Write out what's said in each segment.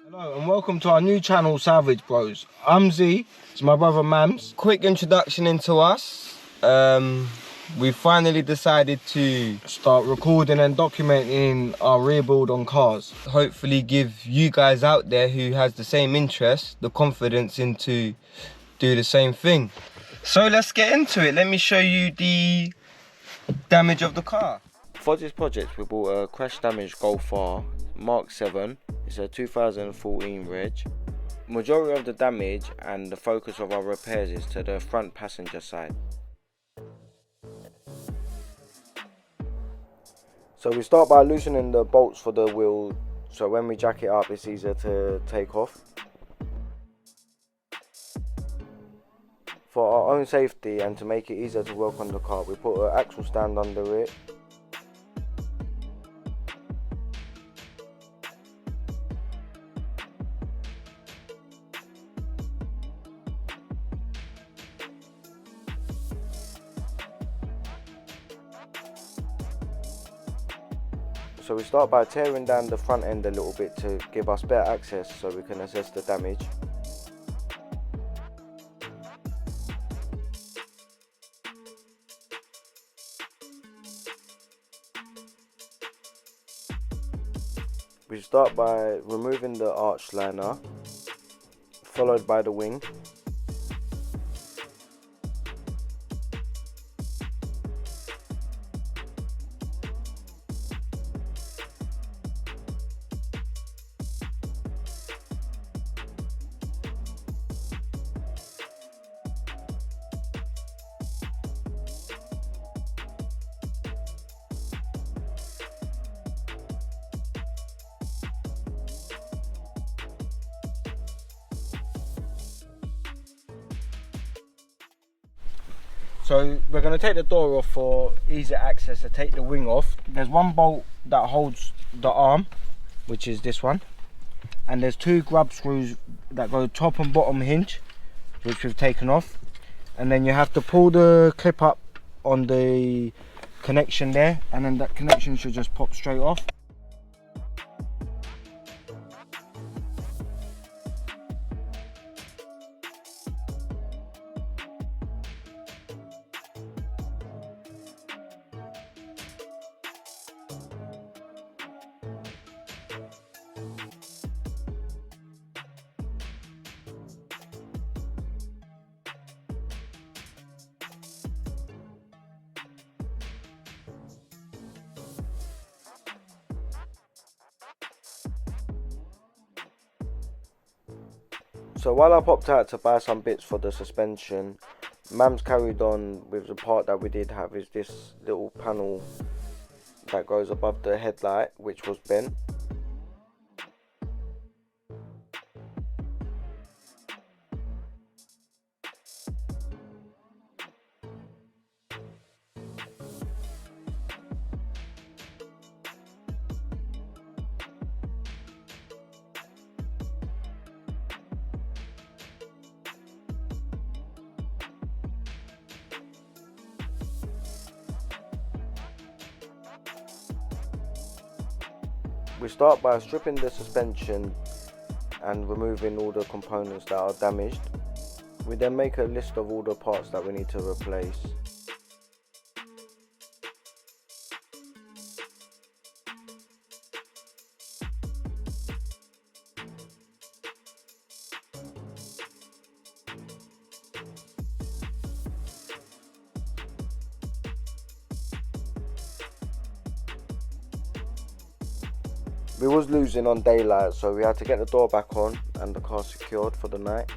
Hello and welcome to our new channel, Salvage Bros. I'm Z, it's my brother Mams. Quick introduction into us. We finally decided to start recording and documenting our rebuild on cars. Hopefully give you guys out there who has the same interest, the confidence into do the same thing. So let's get into it. Let me show you the damage of the car. For this project, we bought a crash damaged Golf R, Mk7. It's a 2014 reg. Majority of the damage and the focus of our repairs is to the front passenger side. So we start by loosening the bolts for the wheel, so when we jack it up it's easier to take off. For our own safety and to make it easier to work on the car, we put an axle stand under it. So we start by tearing down the front end a little bit to give us better access so we can assess the damage. We start by removing the arch liner, followed by the wing. So we're going to take the door off for easier access to take the wing off. There's one bolt that holds the arm, which is this one, and there's two grub screws that go top and bottom hinge, which we've taken off, and then you have to pull the clip up on the connection there, and then that connection should just pop straight off. So while I popped out to buy some bits for the suspension, Mams carried on with the part that we did have, is this little panel that goes above the headlight, which was bent. We start by stripping the suspension and removing all the components that are damaged. We then make a list of all the parts that we need to replace. We was losing on daylight, so we had to get the door back on and the car secured for the night.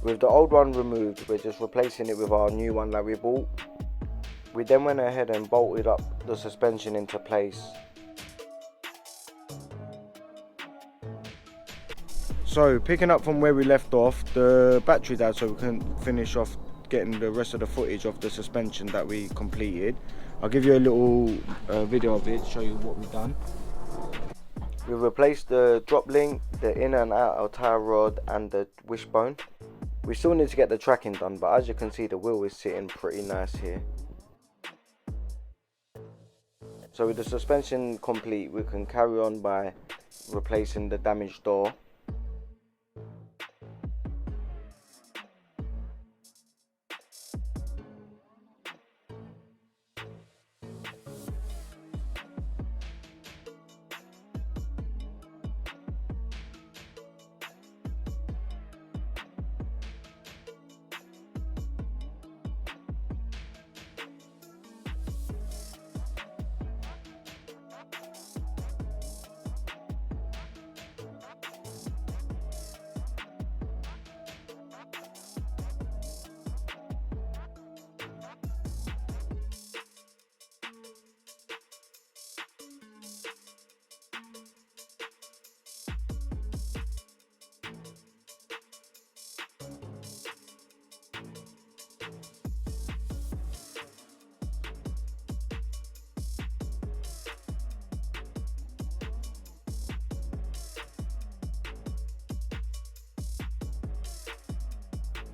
With the old one removed, we're just replacing it with our new one that we bought. We then went ahead and bolted up the suspension into place. So picking up from where we left off, the battery died, so we couldn't finish off getting the rest of the footage of the suspension that we completed. I'll give you a little video of it, show you what we've done. We replaced the drop link, the inner and outer tyre rod and the wishbone. We still need to get the tracking done, but as you can see the wheel is sitting pretty nice here. So with the suspension complete, we can carry on by replacing the damaged door.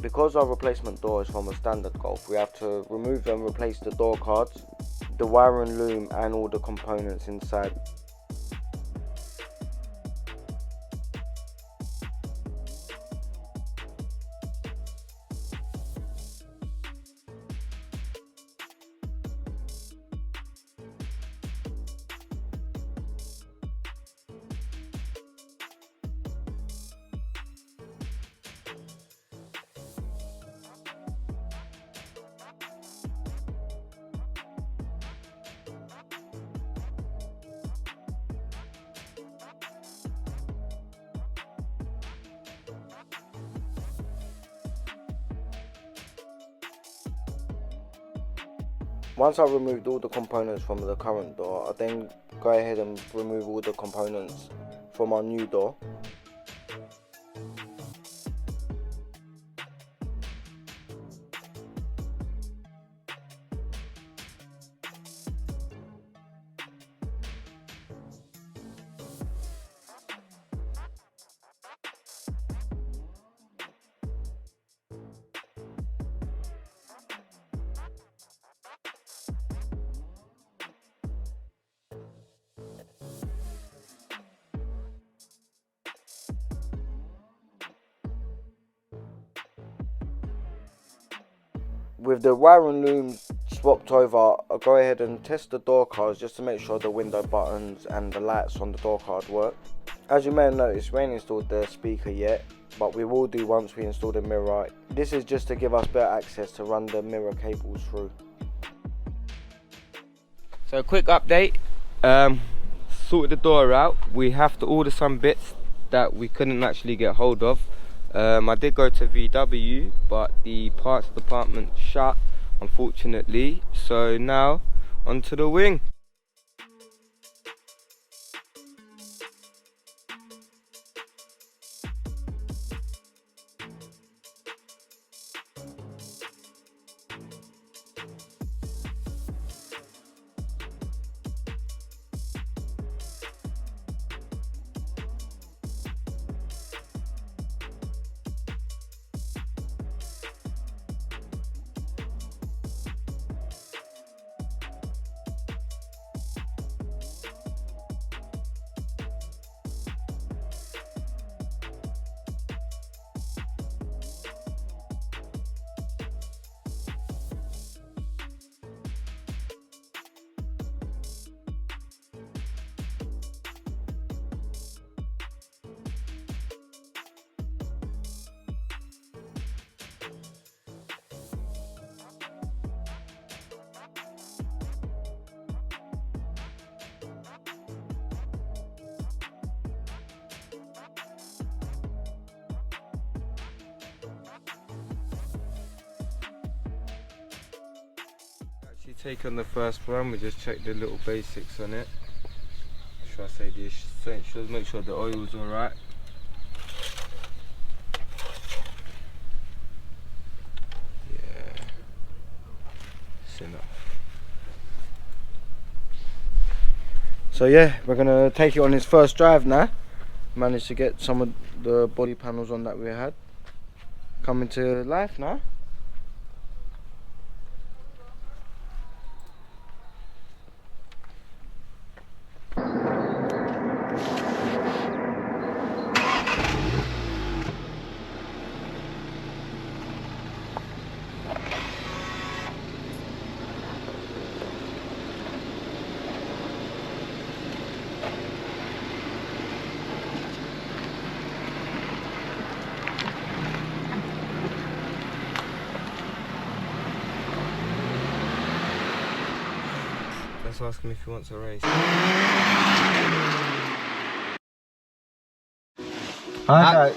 Because our replacement door is from a standard Golf, we have to remove and replace the door cards, the wire and loom and all the components inside. Once I've removed all the components from the current door, I then go ahead and remove all the components from our new door. With the wire and loom swapped over, I'll go ahead and test the door cards just to make sure the window buttons and the lights on the door card work. As you may have noticed, we ain't installed the speaker yet, but we will do once we install the mirror. This is just to give us better access to run the mirror cables through. So quick update, sorted the door out. We have to order some bits that we couldn't actually get hold of. I did go to VW, but the parts department shut, unfortunately. So now, onto the wing. Take on the first one, we just check the little basics on it. Should I say the essentials, make sure the oil's alright. Yeah, it's enough. So yeah, we're gonna take it on his first drive now. Managed to get some of the body panels on that we had coming to life now. Let's ask him if he wants a race. Hi.